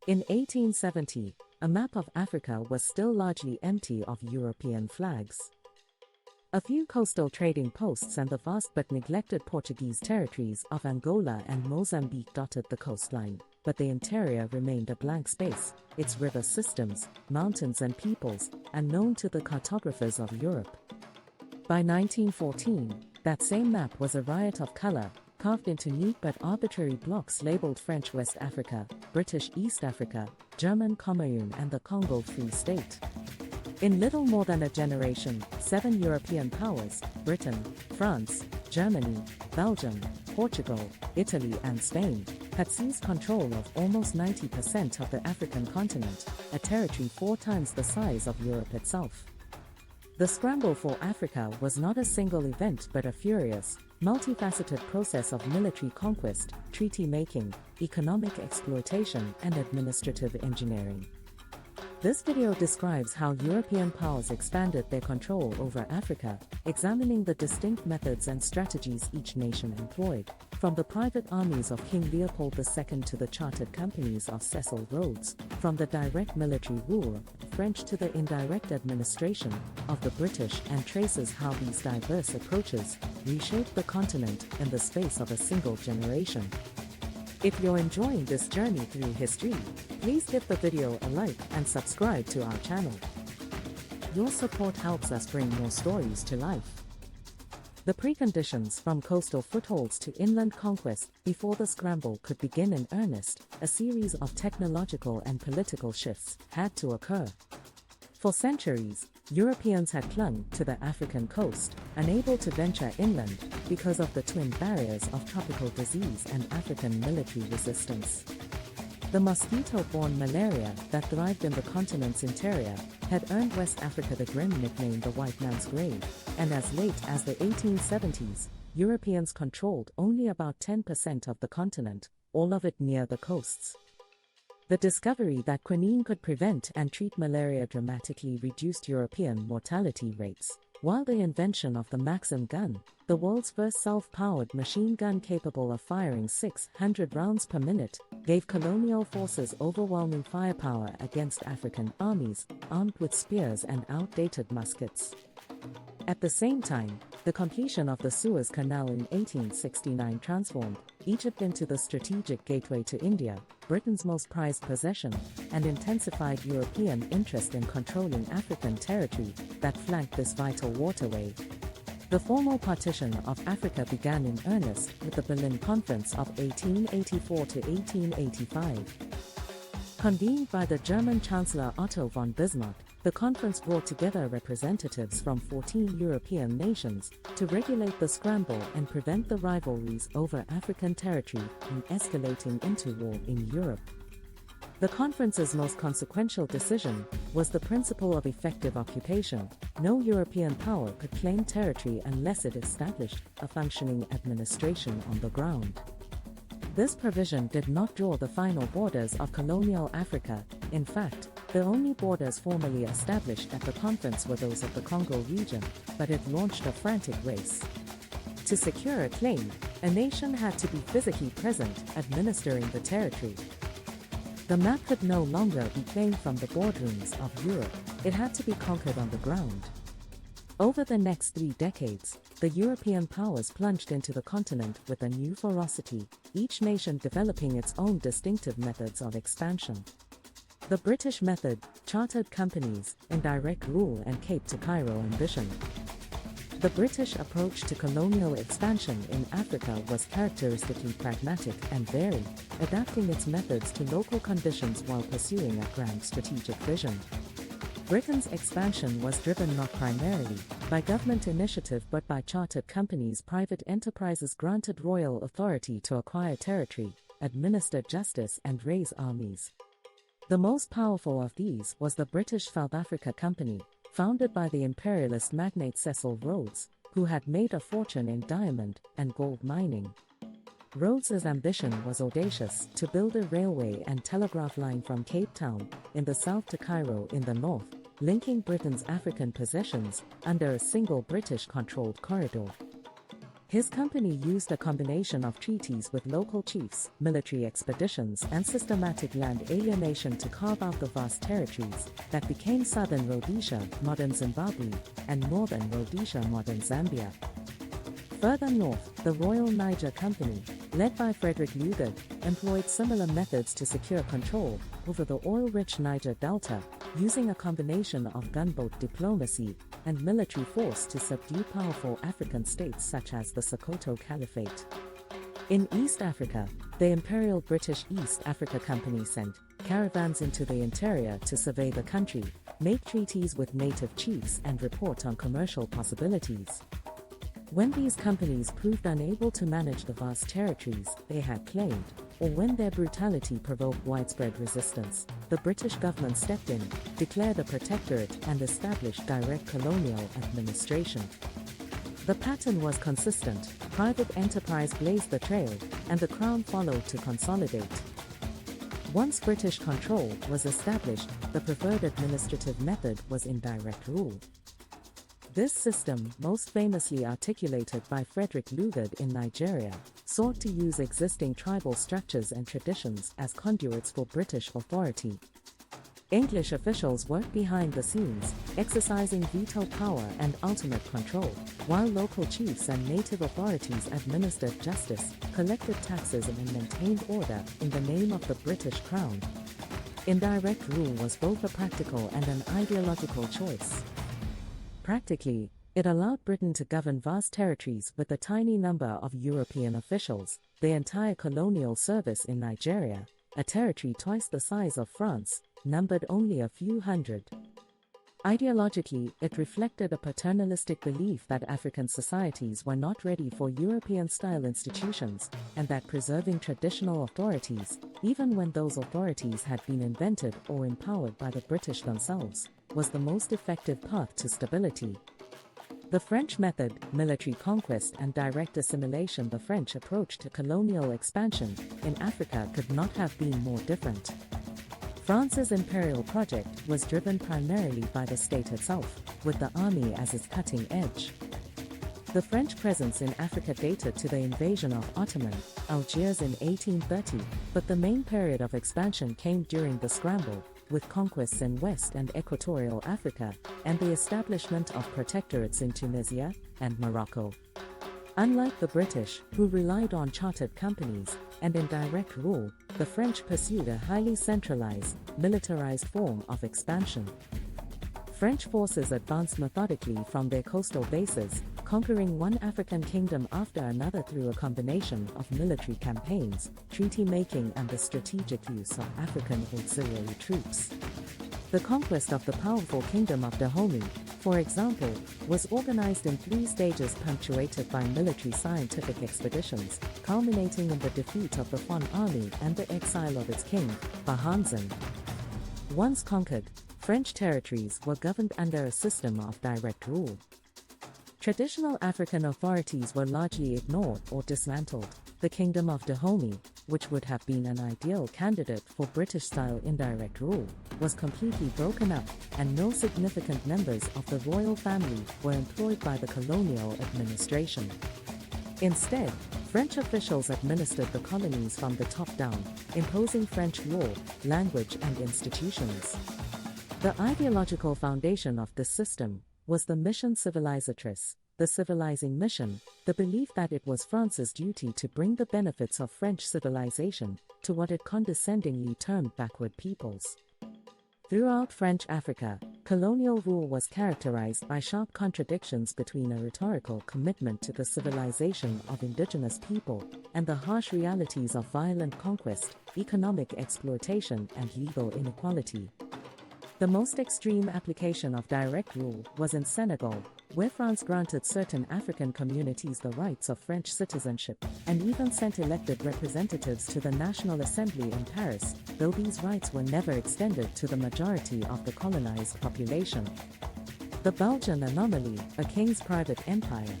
In 1870, a map of Africa was still largely empty of European flags. A few coastal trading posts and the vast but neglected Portuguese territories of Angola and Mozambique dotted the coastline, but the interior remained a blank space, its river systems, mountains and peoples, unknown to the cartographers of Europe. By 1914, that same map was a riot of color, carved into neat but arbitrary blocks labeled French West Africa, British East Africa, German Commune and the Congo Free State. In little more than a generation, 7 European powers, Britain, France, Germany, Belgium, Portugal, Italy and Spain, had seized control of almost 90% of the African continent, a territory 4 times the size of Europe itself. The scramble for Africa was not a single event but a furious, multifaceted process of military conquest, treaty-making, economic exploitation and administrative engineering. This video describes how European powers expanded their control over Africa, examining the distinct methods and strategies each nation employed, from the private armies of King Leopold II to the chartered companies of Cecil Rhodes, from the direct military rule of the French to the indirect administration of the British, and traces how these diverse approaches reshaped the continent in the space of a single generation. If you're enjoying this journey through history, please give the video a like and subscribe to our channel. Your support helps us bring more stories to life. The preconditions from coastal footholds to inland conquest before the scramble could begin in earnest, a series of technological and political shifts had to occur. For centuries, Europeans had clung to the African coast, unable to venture inland because of the twin barriers of tropical disease and African military resistance. The mosquito-borne malaria that thrived in the continent's interior had earned West Africa the grim nickname the white man's grave, and as late as the 1870s, Europeans controlled only about 10% of the continent, all of it near the coasts. The discovery that quinine could prevent and treat malaria dramatically reduced European mortality rates, while the invention of the Maxim gun, the world's first self-powered machine gun capable of firing 600 rounds per minute, gave colonial forces overwhelming firepower against African armies armed with spears and outdated muskets. At the same time, the completion of the Suez Canal in 1869 transformed Egypt into the strategic gateway to India, Britain's most prized possession, and intensified European interest in controlling African territory that flanked this vital waterway. The formal partition of Africa began in earnest with the Berlin Conference of 1884 to 1885. Convened by the German Chancellor Otto von Bismarck, the conference brought together representatives from 14 European nations to regulate the scramble and prevent the rivalries over African territory from escalating into war in Europe. The conference's most consequential decision was the principle of effective occupation. No European power could claim territory unless it established a functioning administration on the ground. This provision did not draw the final borders of colonial Africa. In fact, the only borders formally established at the conference were those of the Congo region, but it launched a frantic race. To secure a claim, a nation had to be physically present, administering the territory. The map could no longer be claimed from the boardrooms of Europe, it had to be conquered on the ground. Over the next 3 decades, the European powers plunged into the continent with a new ferocity, each nation developing its own distinctive methods of expansion. The British method, chartered companies, indirect rule and Cape to Cairo ambition. The British approach to colonial expansion in Africa was characteristically pragmatic and varied, adapting its methods to local conditions while pursuing a grand strategic vision. Britain's expansion was driven not primarily by government initiative but by chartered companies. Private enterprises granted royal authority to acquire territory, administer justice and raise armies. The most powerful of these was the British South Africa Company, founded by the imperialist magnate Cecil Rhodes, who had made a fortune in diamond and gold mining. Rhodes's ambition was audacious: to build a railway and telegraph line from Cape Town in the south to Cairo in the north, linking Britain's African possessions under a single British-controlled corridor. His company used a combination of treaties with local chiefs, military expeditions, and systematic land alienation to carve out the vast territories that became southern Rhodesia, modern Zimbabwe, and northern Rhodesia, modern Zambia. Further north, the Royal Niger Company, led by Frederick Lugard, employed similar methods to secure control over the oil-rich Niger Delta, using a combination of gunboat diplomacy and military force to subdue powerful African states such as the Sokoto Caliphate. In East Africa, the Imperial British East Africa Company sent caravans into the interior to survey the country, make treaties with native chiefs, and report on commercial possibilities. When these companies proved unable to manage the vast territories they had claimed, or when their brutality provoked widespread resistance, the British government stepped in, declared a protectorate, and established direct colonial administration. The pattern was consistent: private enterprise blazed the trail, and the Crown followed to consolidate. Once British control was established, the preferred administrative method was indirect rule. This system, most famously articulated by Frederick Lugard in Nigeria, sought to use existing tribal structures and traditions as conduits for British authority. English officials worked behind the scenes, exercising veto power and ultimate control, while local chiefs and native authorities administered justice, collected taxes, and maintained order in the name of the British Crown. Indirect rule was both a practical and an ideological choice. Practically, it allowed Britain to govern vast territories with a tiny number of European officials, the entire colonial service in Nigeria, a territory twice the size of France, numbered only a few hundred. Ideologically, it reflected a paternalistic belief that African societies were not ready for European-style institutions, and that preserving traditional authorities, even when those authorities had been invented or empowered by the British themselves, was the most effective path to stability. The French method, military conquest and direct assimilation. The French approach to colonial expansion in Africa could not have been more different. France's imperial project was driven primarily by the state itself, with the army as its cutting edge. The French presence in Africa dated to the invasion of Ottoman Algiers in 1830, but the main period of expansion came during the Scramble, with conquests in West and Equatorial Africa, and the establishment of protectorates in Tunisia and Morocco. Unlike the British, who relied on chartered companies and indirect rule, the French pursued a highly centralized, militarized form of expansion. French forces advanced methodically from their coastal bases, conquering one African kingdom after another through a combination of military campaigns, treaty-making, and the strategic use of African auxiliary troops. The conquest of the powerful kingdom of Dahomey, for example, was organized in 3 stages punctuated by military scientific expeditions, culminating in the defeat of the Fon army and the exile of its king, Béhanzin. Once conquered, French territories were governed under a system of direct rule. Traditional African authorities were largely ignored or dismantled. The Kingdom of Dahomey, which would have been an ideal candidate for British-style indirect rule, was completely broken up, and no significant members of the royal family were employed by the colonial administration. Instead, French officials administered the colonies from the top down, imposing French law, language, and institutions. The ideological foundation of this system was the mission civilisatrice, the civilizing mission, the belief that it was France's duty to bring the benefits of French civilization to what it condescendingly termed backward peoples. Throughout French Africa, colonial rule was characterized by sharp contradictions between a rhetorical commitment to the civilization of indigenous people and the harsh realities of violent conquest, economic exploitation, and legal inequality. The most extreme application of direct rule was in Senegal, where France granted certain African communities the rights of French citizenship, and even sent elected representatives to the National Assembly in Paris, though these rights were never extended to the majority of the colonized population. The Belgian Anomaly, a king's private empire.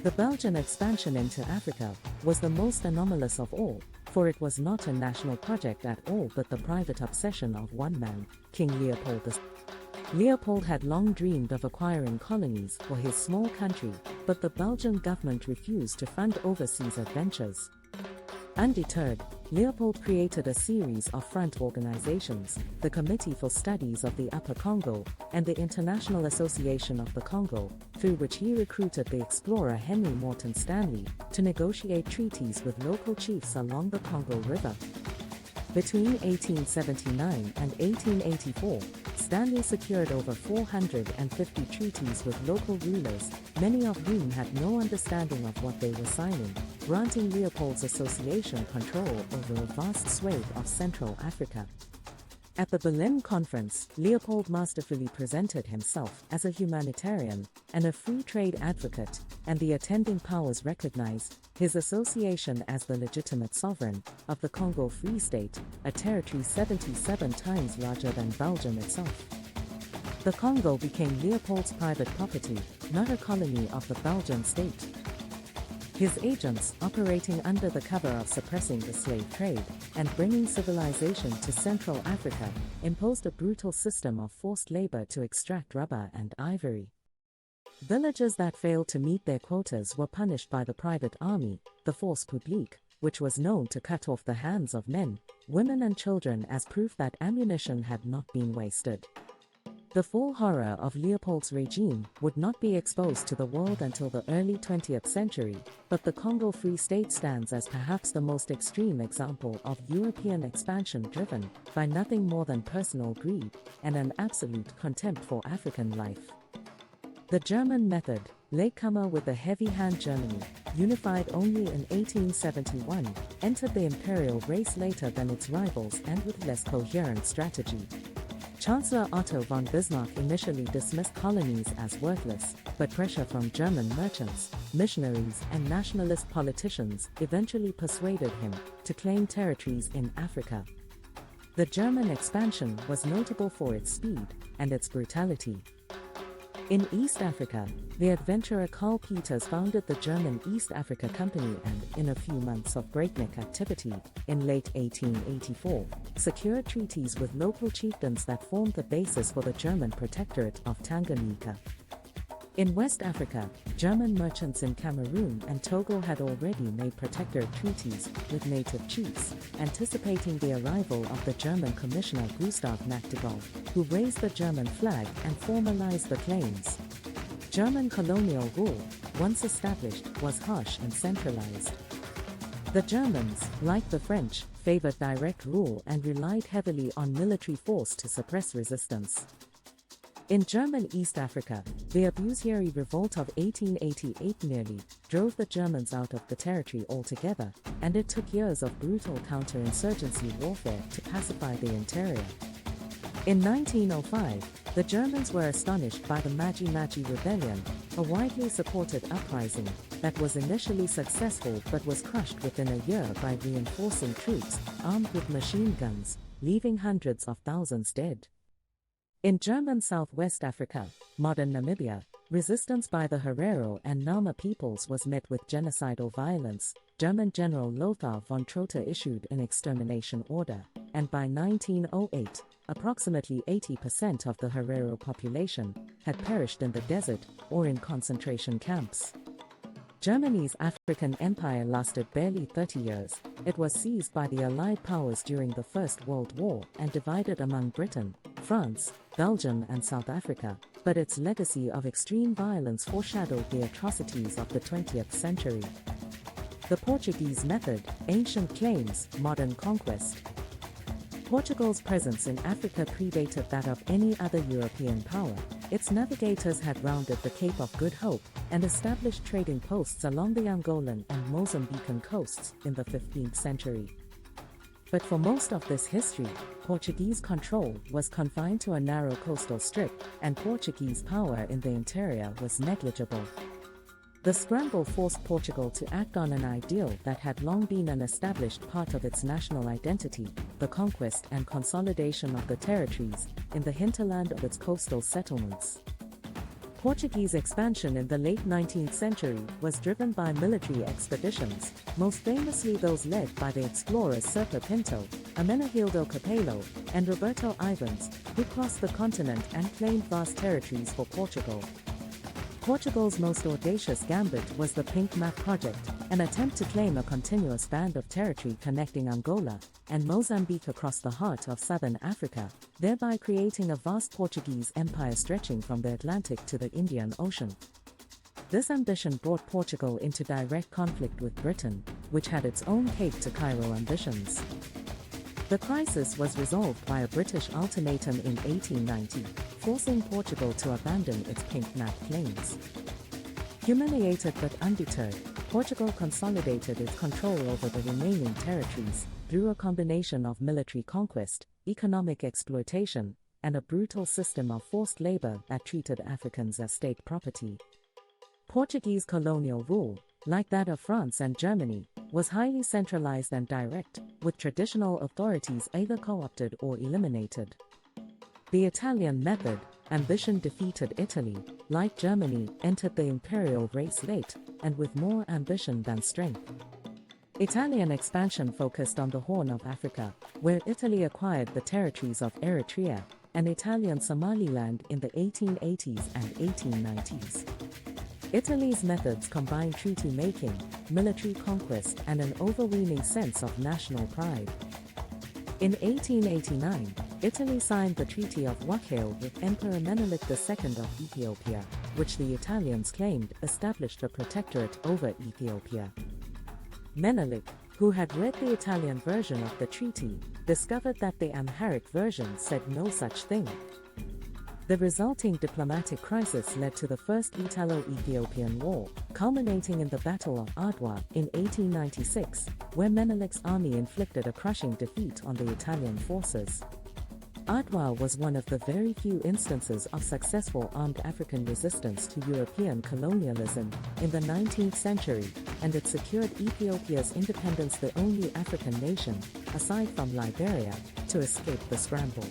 The Belgian expansion into Africa was the most anomalous of all, for it was not a national project at all but the private obsession of one man, King Leopold II. Leopold had long dreamed of acquiring colonies for his small country, but the Belgian government refused to fund overseas adventures. Undeterred, Leopold created a series of front organizations, the Committee for Studies of the Upper Congo and the International Association of the Congo, through which he recruited the explorer Henry Morton Stanley to negotiate treaties with local chiefs along the Congo River. Between 1879 and 1884, Stanley secured over 450 treaties with local rulers, many of whom had no understanding of what they were signing, granting Leopold's association control over a vast swathe of Central Africa. At the Berlin Conference, Leopold masterfully presented himself as a humanitarian and a free trade advocate, and the attending powers recognized his association as the legitimate sovereign of the Congo Free State, a territory 77 times larger than Belgium itself. The Congo became Leopold's private property, not a colony of the Belgian state. His agents, operating under the cover of suppressing the slave trade and bringing civilization to Central Africa, imposed a brutal system of forced labor to extract rubber and ivory. Villagers that failed to meet their quotas were punished by the private army, the Force Publique, which was known to cut off the hands of men, women and children as proof that ammunition had not been wasted. The full horror of Leopold's regime would not be exposed to the world until the early 20th century, but the Congo Free State stands as perhaps the most extreme example of European expansion driven by nothing more than personal greed and an absolute contempt for African life. The German method, latecomer with a heavy hand Germany, unified only in 1871, entered the imperial race later than its rivals and with less coherent strategy. Chancellor Otto von Bismarck initially dismissed colonies as worthless, but pressure from German merchants, missionaries and nationalist politicians eventually persuaded him to claim territories in Africa. The German expansion was notable for its speed and its brutality. In East Africa, the adventurer Karl Peters founded the German East Africa Company and, in a few months of breakneck activity, in late 1884, secured treaties with local chieftains that formed the basis for the German protectorate of Tanganyika. In West Africa, German merchants in Cameroon and Togo had already made protectorate treaties with native chiefs, anticipating the arrival of the German commissioner Gustav Nachtigall, who raised the German flag and formalized the claims. German colonial rule, once established, was harsh and centralized. The Germans, like the French, favored direct rule and relied heavily on military force to suppress resistance. In German East Africa, the Abusieri Revolt of 1888 nearly drove the Germans out of the territory altogether, and it took years of brutal counterinsurgency warfare to pacify the interior. In 1905, the Germans were astonished by the Maji rebellion, a widely supported uprising that was initially successful but was crushed within a year by reinforcing troops armed with machine guns, leaving hundreds of thousands dead. In German Southwest Africa, modern Namibia, resistance by the Herero and Nama peoples was met with genocidal violence. German General Lothar von Trotha issued an extermination order, and by 1908, approximately 80% of the Herero population had perished in the desert or in concentration camps. Germany's African empire lasted barely 30 years. It was seized by the Allied powers during the First World War and divided among Britain, France, Belgium and South Africa, but its legacy of extreme violence foreshadowed the atrocities of the 20th century. The Portuguese method, ancient claims, modern conquest. Portugal's presence in Africa predated that of any other European power. Its navigators had rounded the Cape of Good Hope and established trading posts along the Angolan and Mozambican coasts in the 15th century. But for most of this history, Portuguese control was confined to a narrow coastal strip, and Portuguese power in the interior was negligible. The Scramble forced Portugal to act on an ideal that had long been an established part of its national identity, the conquest and consolidation of the territories in the hinterland of its coastal settlements. Portuguese expansion in the late 19th century was driven by military expeditions, most famously those led by the explorers Serpa Pinto, Amenahildo Capello, and Roberto Ivans, who crossed the continent and claimed vast territories for Portugal. Portugal's most audacious gambit was the Pink Map Project, an attempt to claim a continuous band of territory connecting Angola and Mozambique across the heart of southern Africa, thereby creating a vast Portuguese empire stretching from the Atlantic to the Indian Ocean. This ambition brought Portugal into direct conflict with Britain, which had its own Cape to Cairo ambitions. The crisis was resolved by a British ultimatum in 1890, forcing Portugal to abandon its Pink Map claims. Humiliated but undeterred, Portugal consolidated its control over the remaining territories through a combination of military conquest, economic exploitation, and a brutal system of forced labor that treated Africans as state property. Portuguese colonial rule, like that of France and Germany, was highly centralized and direct, with traditional authorities either co-opted or eliminated. The Italian method, ambition defeated Italy, like Germany, entered the imperial race late, and with more ambition than strength. Italian expansion focused on the Horn of Africa, where Italy acquired the territories of Eritrea and Italian Somaliland in the 1880s and 1890s. Italy's methods combined treaty-making, military conquest, and an overweening sense of national pride. In 1889, Italy signed the Treaty of Wakale with Emperor Menelik II of Ethiopia, which the Italians claimed established a protectorate over Ethiopia. Menelik, who had read the Italian version of the treaty, discovered that the Amharic version said no such thing. The resulting diplomatic crisis led to the First Italo-Ethiopian War, culminating in the Battle of Adwa in 1896, where Menelik's army inflicted a crushing defeat on the Italian forces. Adwa was one of the very few instances of successful armed African resistance to European colonialism in the 19th century, and it secured Ethiopia's independence, the only African nation, aside from Liberia, to escape the scramble.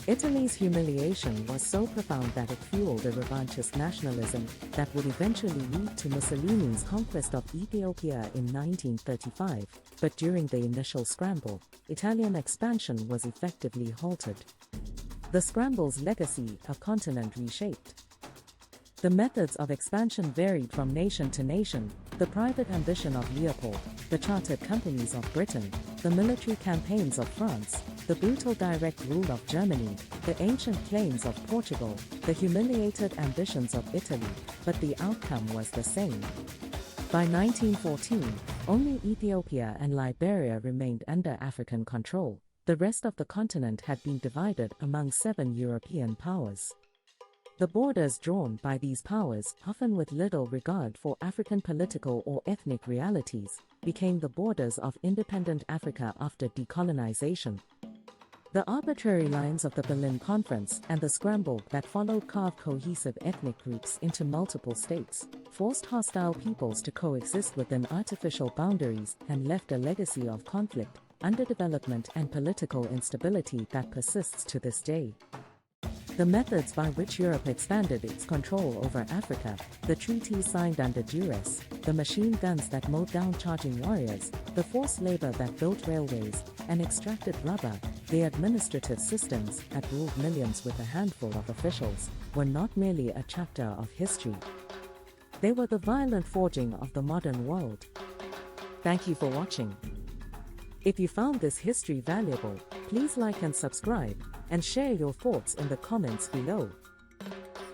Italy's humiliation was so profound that it fueled a revanchist nationalism that would eventually lead to Mussolini's conquest of Ethiopia in 1935, but during the initial scramble, Italian expansion was effectively halted. The scramble's legacy, a continent reshaped. The methods of expansion varied from nation to nation: the private ambition of Leopold, the chartered companies of Britain, the military campaigns of France, the brutal direct rule of Germany, the ancient claims of Portugal, the humiliated ambitions of Italy, but the outcome was the same. By 1914, only Ethiopia and Liberia remained under African control. The rest of the continent had been divided among 7 European powers. The borders drawn by these powers, often with little regard for African political or ethnic realities, became the borders of independent Africa after decolonization. The arbitrary lines of the Berlin Conference and the scramble that followed carved cohesive ethnic groups into multiple states, forced hostile peoples to coexist within artificial boundaries, and left a legacy of conflict, underdevelopment, and political instability that persists to this day. The methods by which Europe expanded its control over Africa, the treaties signed under duress, the machine guns that mowed down charging warriors, the forced labor that built railways and extracted rubber, the administrative systems that ruled millions with a handful of officials, were not merely a chapter of history. They were the violent forging of the modern world. Thank you for watching. If you found this history valuable, please like and subscribe, and share your thoughts in the comments below.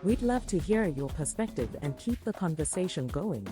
We'd love to hear your perspective and keep the conversation going.